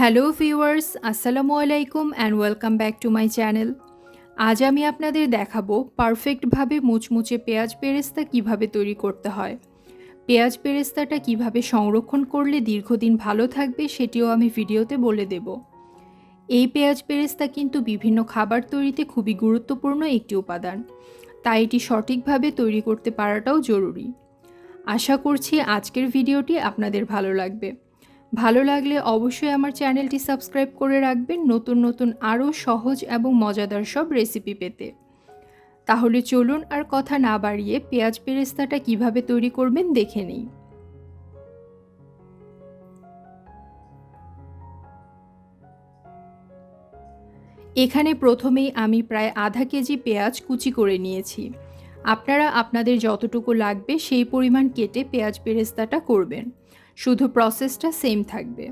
Hello viewers, আসসালামু আলাইকুম and welcome back to my channel. আজ আমি আপনাদের দেখাবো পারফেক্টভাবে মুচমুচে পেঁয়াজ বেরেস্তা কিভাবে তৈরি করতে হয়। পেঁয়াজ বেরেস্তাটা কিভাবে সংরক্ষণ করলে দীর্ঘদিন ভালো থাকবে সেটিও আমি ভিডিওতে বলে দেব। এই পেঁয়াজ বেরেস্তা কিন্তু বিভিন্ন খাবার তৈরিতে খুবই গুরুত্বপূর্ণ একটি উপাদান, তাই এটি সঠিকভাবে তৈরি করতে পারাটাও জরুরি। আশা করছি আজকের ভিডিওটি আপনাদের ভালো লাগবে। ভালো লাগলে অবশ্যই আমার চ্যানেলটি সাবস্ক্রাইব করে রাখবেন নতুন নতুন আরও সহজ এবং মজাদার সব রেসিপি পেতে। তাহলে চলুন আর কথা না বাড়িয়ে পেঁয়াজ বেরেস্তাটা কিভাবে তৈরি করবেন দেখে নিই। এখানে প্রথমেই আমি প্রায় আধা কেজি পেঁয়াজ কুচি করে নিয়েছি। আপনারা আপনাদের যতটুকু লাগবে সেই পরিমাণ কেটে পেঁয়াজ বেরেস্তাটা করবেন, শুধু প্রসেসটা সেম থাকবে।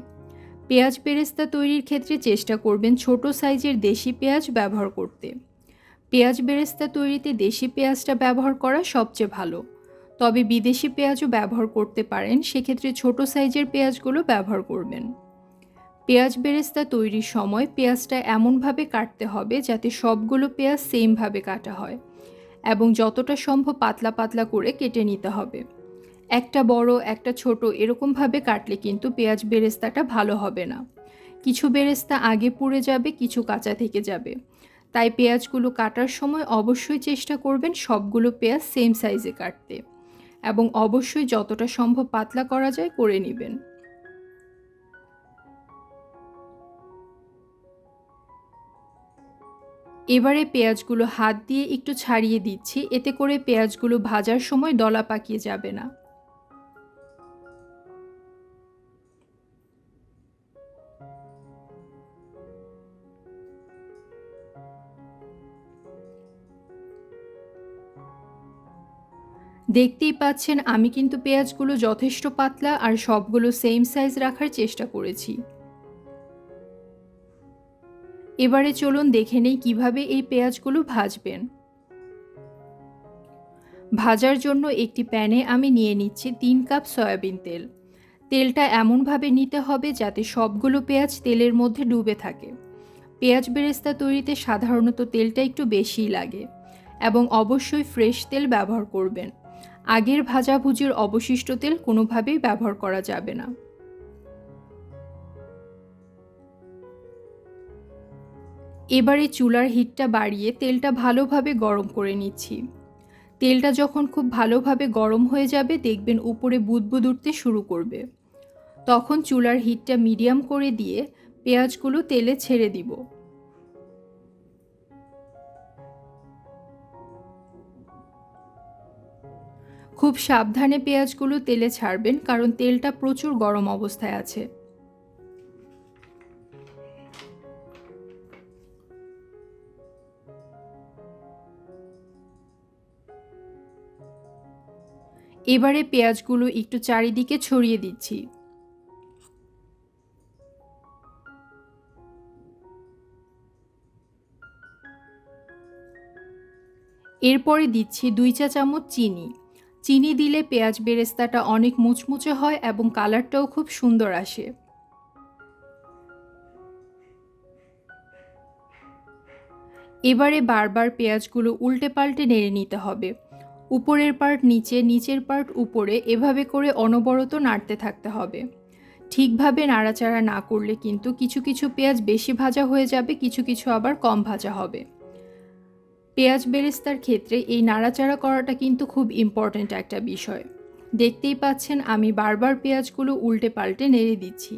পেঁয়াজ বেরেস্তা তৈরির ক্ষেত্রে চেষ্টা করবেন ছোট সাইজের দেশি পেঁয়াজ ব্যবহার করতে। পেঁয়াজ বেরেস্তা তৈরিতে দেশি পেঁয়াজটা ব্যবহার করা সবচেয়ে ভালো, তবে বিদেশি পেঁয়াজও ব্যবহার করতে পারেন, সেক্ষেত্রে ছোট সাইজের পেঁয়াজগুলো ব্যবহার করবেন। পেঁয়াজ বেরেস্তা তৈরির সময় পেঁয়াজটা এমনভাবে কাটতে হবে যাতে সবগুলো পেঁয়াজ সেমভাবে কাটা হয় এবং যতটা সম্ভব পাতলা পাতলা করে কেটে নিতে হবে। একটা বড় একটা ছোট এরকমভাবে কাটলে কিন্তু পেঁয়াজ বেরেস্তাটা ভালো হবে না। কিছু বেরেস্তা আগে পুড়ে যাবে, কিছু কাঁচা থেকে যাবে। তাই পেঁয়াজগুলো কাটার সময় অবশ্যই চেষ্টা করবেন সবগুলো পেঁয়াজ সেম সাইজে কাটতে এবং অবশ্যই যতটা সম্ভব পাতলা করা যায় করে নেবেন। এবারে পেঁয়াজগুলো হাত দিয়ে একটু ছাড়িয়ে দিচ্ছি, এতে করে পেঁয়াজগুলো ভাজার সময় দলা পাকিয়ে যাবে না। দেখতেই পাচ্ছেন আমি কিন্তু পেঁয়াজগুলো যথেষ্ট পাতলা আর সবগুলো সেম সাইজ রাখার চেষ্টা করেছি। এবারে চলুন দেখে নেই কিভাবে এই পেঁয়াজগুলো ভাজবেন। ভাজার জন্য একটি প্যানে আমি নিয়ে নিচ্ছি 3 কাপ সয়াবিন তেল। তেলটা এমনভাবে নিতে হবে যাতে সবগুলো পেঁয়াজ তেলের মধ্যে ডুবে থাকে। পেঁয়াজ বেরেস্তা তৈরিতে সাধারণত তেলটা একটু বেশিই লাগে এবং অবশ্যই ফ্রেশ তেল ব্যবহার করবেন। আগের ভাজাভুজির অবশিষ্ট তেল কোনোভাবেই ব্যবহার করা যাবে না। এবারে চুলার হিটটা বাড়িয়ে তেলটা ভালোভাবে গরম করে নিচ্ছি। তেলটা যখন খুব ভালোভাবে গরম হয়ে যাবে দেখবেন উপরে বুদবুদ উঠতে শুরু করবে। তখন চুলার হিটটা মিডিয়াম করে দিয়ে পেঁয়াজগুলো তেলে ছেড়ে দিব। খুব সাবধানে পেঁয়াজগুলো তেলে ছাড়বেন, কারণ তেলটা প্রচুর গরম অবস্থায় আছে। এবারে পেঁয়াজগুলো একটু চারিদিকে ছড়িয়ে দিচ্ছি। এরপরে দিচ্ছি 2 চা চামচ চিনি। চিনি দিলে পেঁয়াজ বেরেস্তাটা অনেক মুচমুচে হয় এবং কালারটাও খুব সুন্দর আসে। এবারে বারবার পেঁয়াজগুলো উল্টে পাল্টে নেড়ে নিতে হবে। উপরের পার্ট নিচে, নিচের পার্ট উপরে, এভাবে করে অনবরত নাড়তে থাকতে হবে। ঠিকভাবে নাড়াচাড়া না করলে কিন্তু কিছু কিছু পেঁয়াজ বেশি ভাজা হয়ে যাবে, কিছু কিছু আবার কম ভাজা হবে। পেঁয়াজ বেরেস্তার ক্ষেত্রে এই নাড়াচাড়া করাটা কিন্তু খুব ইম্পর্ট্যান্ট একটা বিষয়। দেখতেই পাচ্ছেন আমি বারবার পেঁয়াজগুলো উল্টে পাল্টে নেড়ে দিচ্ছি।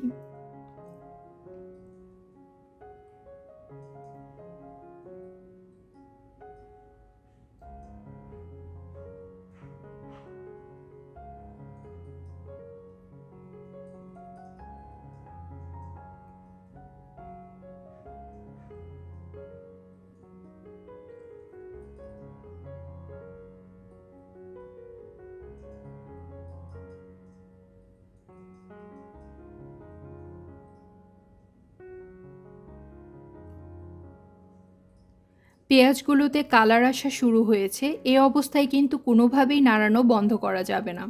পেঁয়াজগুলোতে কালার আসা শুরু হয়েছে, এই অবস্থায় কিন্তু কোনোভাবেই নাড়ানো বন্ধ করা যাবে না।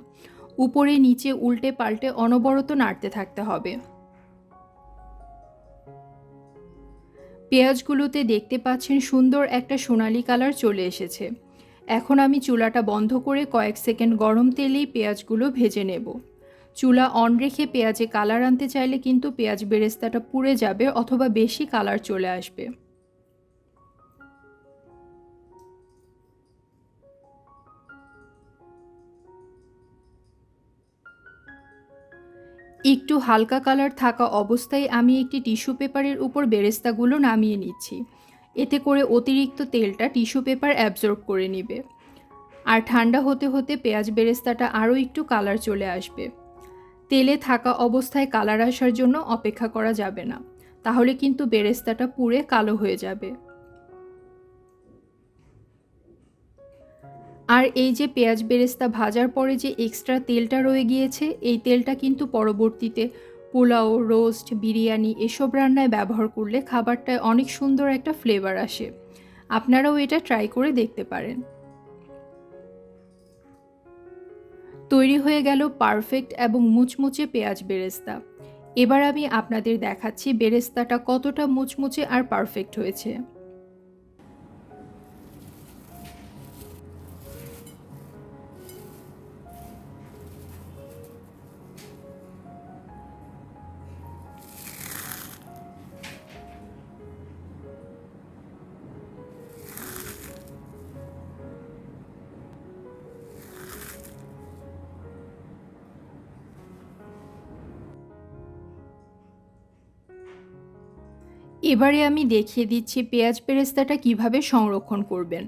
উপরে নিচে উল্টে পাল্টে অনবরত নাড়তে থাকতে হবে। পেঁয়াজগুলোতে দেখতে পাচ্ছেন সুন্দর একটা সোনালি কালার চলে এসেছে। এখন আমি চুলাটা বন্ধ করে কয়েক সেকেন্ড গরম তেলেই পেঁয়াজগুলো ভেজে নেব। চুলা অন রেখে পেঁয়াজে কালার আনতে চাইলে কিন্তু পেঁয়াজ বেরেস্তাটা পুড়ে যাবে অথবা বেশি কালার চলে আসবে। একটু হালকা কালার থাকা অবস্থায় আমি একটি টিস্যু পেপারের উপর বেরেস্তাগুলো নামিয়ে নিচ্ছি। এতে করে অতিরিক্ত তেলটা টিস্যু পেপার অ্যাবজর্ব করে নেবে। আর ঠান্ডা হতে হতে পেঁয়াজ বেরেস্তাটা আরও একটু কালার চলে আসবে। তেলে থাকা অবস্থায় কালার আসার জন্য অপেক্ষা করা যাবে না, তাহলে কিন্তু বেরেস্তাটা পুড়ে কালো হয়ে যাবে। আর এই যে পেঁয়াজ বেরেস্তা ভাজার পরে যে এক্সট্রা তেলটা রয়ে গিয়েছে, এই তেলটা কিন্তু পরবর্তীতে পোলাও, রোস্ট, বিরিয়ানি এসব রান্নায় ব্যবহার করলে খাবারটায় অনেক সুন্দর একটা ফ্লেভার আসে। আপনারাও এটা ট্রাই করে দেখতে পারেন। তৈরি হয়ে গেল পারফেক্ট এবং মুচমুচে পেঁয়াজ বেরেস্তা। এবার আমি আপনাদের দেখাচ্ছি বেরেস্তাটা কতটা মুচমুচে আর পারফেক্ট হয়েছে। এবারে আমি দেখিয়ে দিচ্ছি পেঁয়াজ বেরেস্তাটা কিভাবে সংরক্ষণ করবেন।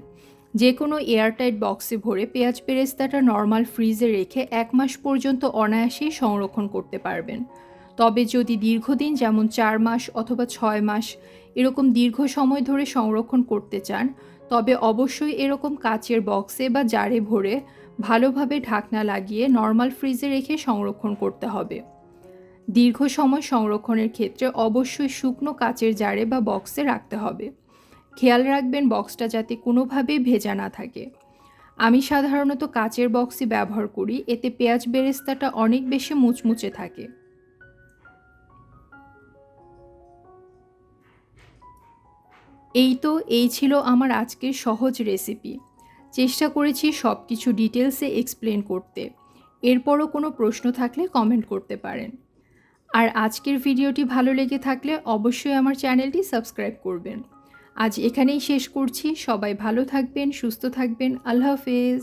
যে কোনো এয়ারটাইট বক্সে ভরে পেঁয়াজ বেরেস্তাটা নর্মাল ফ্রিজে রেখে 1 মাস পর্যন্ত অনায়াসেই সংরক্ষণ করতে পারবেন। তবে যদি দীর্ঘদিন যেমন 4 মাস অথবা 6 মাস এরকম দীর্ঘ সময় ধরে সংরক্ষণ করতে চান, তবে অবশ্যই এরকম কাচের বক্সে বা জারে ভরে ভালোভাবে ঢাকনা লাগিয়ে নর্মাল ফ্রিজে রেখে সংরক্ষণ করতে হবে। দীর্ঘ সময় সংরক্ষণের ক্ষেত্রে অবশ্যই শুকনো কাচের জারে বা বক্সে রাখতে হবে। খেয়াল রাখবেন বক্সটা যাতে কোনোভাবেই ভেজা না থাকে। আমি সাধারণত কাচের বক্সই ব্যবহার করি, এতে পেঁয়াজ বেরেস্তাটা অনেক বেশি মুচমুচে থাকে। এই ছিল আমার আজকের সহজ রেসিপি। চেষ্টা করেছি সব কিছু ডিটেলসে এক্সপ্লেন করতে। এরপরও কোনো প্রশ্ন থাকলে কমেন্ট করতে পারেন। আর আজকের ভিডিওটি ভালো লেগে থাকলে অবশ্যই আমার চ্যানেলটি সাবস্ক্রাইব করবেন। আজ এখানেই শেষ করছি। সবাই ভালো থাকবেন, সুস্থ থাকবেন। আল্লাহ হাফেজ।